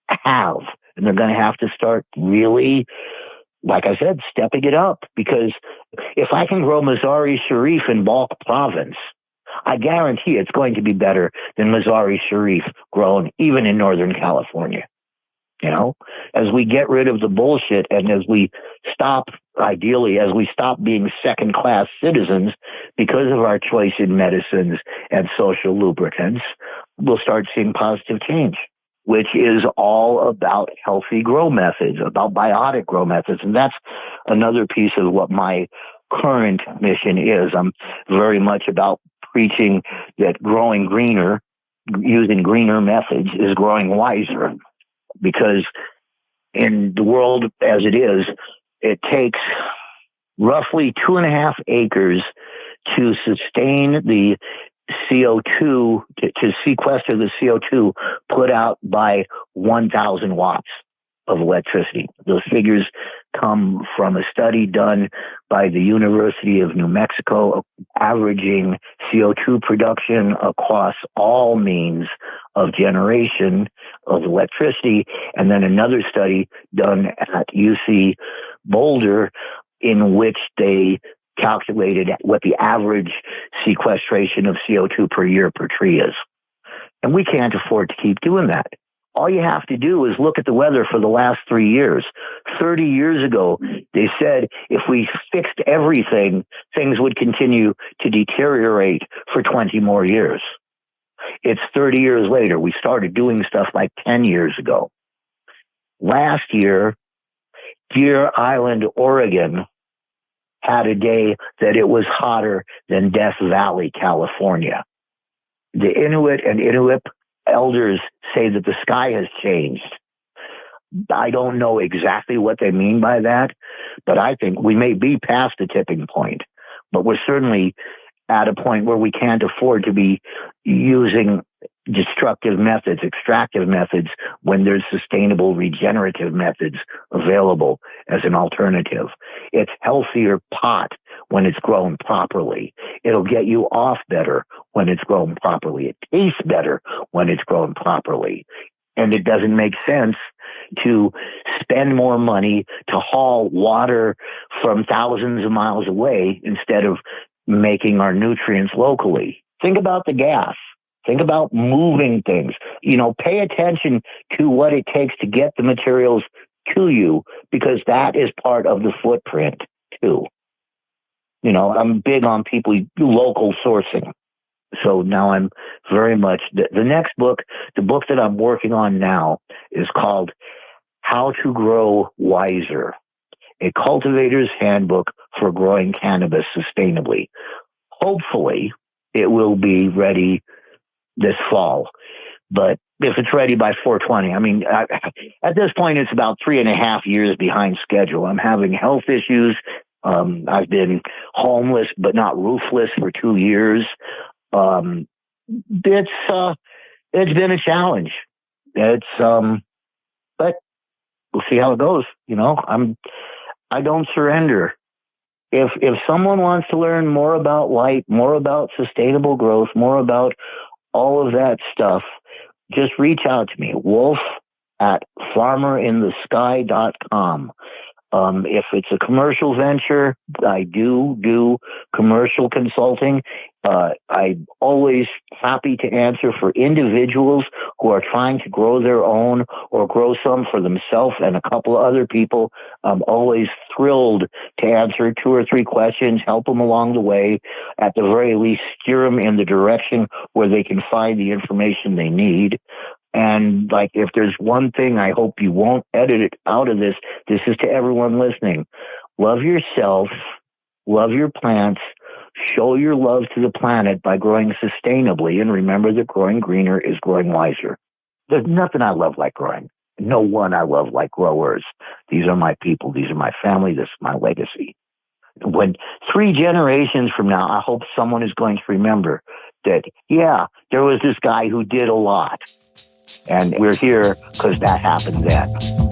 have. And they're going to have to start really, like I said, stepping it up. Because if I can grow Mazari Sharif in Balk province, I guarantee it's going to be better than Mazari Sharif grown even in Northern California. You know, as we get rid of the bullshit and as we stop being second-class citizens because of our choice in medicines and social lubricants, we'll start seeing positive change, which is all about healthy grow methods, about biotic grow methods. And that's another piece of what my current mission is. I'm very much about preaching that growing greener, using greener methods, is growing wiser. Because in the world as it is, it takes roughly 2.5 acres to sustain the CO2, to sequester the CO2 put out by 1,000 watts of electricity. Those figures come from a study done by the University of New Mexico, averaging CO2 production across all means of generation of electricity, and then another study done at UC Boulder in which they calculated what the average sequestration of CO2 per year per tree is. And we can't afford to keep doing that. All you have to do is look at the weather for the last 3 years. 30 years ago, they said if we fixed everything, things would continue to deteriorate for 20 more years. It's 30 years later. We started doing stuff like 10 years ago. Last year, Deer Island, Oregon, had a day that it was hotter than Death Valley, California. The Inuit and Inuit elders say that the sky has changed. I don't know exactly what they mean by that, but I think we may be past the tipping point. But we're certainly at a point where we can't afford to be using destructive methods, extractive methods, when there's sustainable regenerative methods available as an alternative. It's healthier pot when it's grown properly. It'll get you off better when it's grown properly. It tastes better when it's grown properly. And it doesn't make sense to spend more money to haul water from thousands of miles away instead of making our nutrients locally. Think about the gas. Think about moving things. You know, pay attention to what it takes to get the materials to you, because that is part of the footprint too. You know, I'm big on people local sourcing. So now I'm very much, the next book, the book that I'm working on now is called How to Grow Wiser, a cultivator's handbook for growing cannabis sustainably. Hopefully it will be ready this fall. But if it's ready by 420, I mean, at this point, it's about 3.5 years behind schedule. I'm having health issues. I've been homeless, but not roofless for 2 years. It's been a challenge. But we'll see how it goes. You know, I don't surrender. If someone wants to learn more about light, more about sustainable growth, more about all of that stuff, just reach out to me, wolf@farmerinthesky.com. If it's a commercial venture, I do commercial consulting. I'm always happy to answer for individuals who are trying to grow their own or grow some for themselves and a couple of other people. I'm always thrilled to answer 2 or 3 questions, help them along the way, at the very least steer them in the direction where they can find the information they need. And like, if there's one thing I hope you won't edit it out of this is to everyone listening. Love yourself, love your plants, show your love to the planet by growing sustainably. And remember that growing greener is growing wiser. There's nothing I love like growing. No one I love like growers. These are my people. These are my family. This is my legacy. When 3 generations from now, I hope someone is going to remember that, yeah, there was this guy who did a lot. And we're here because that happened then.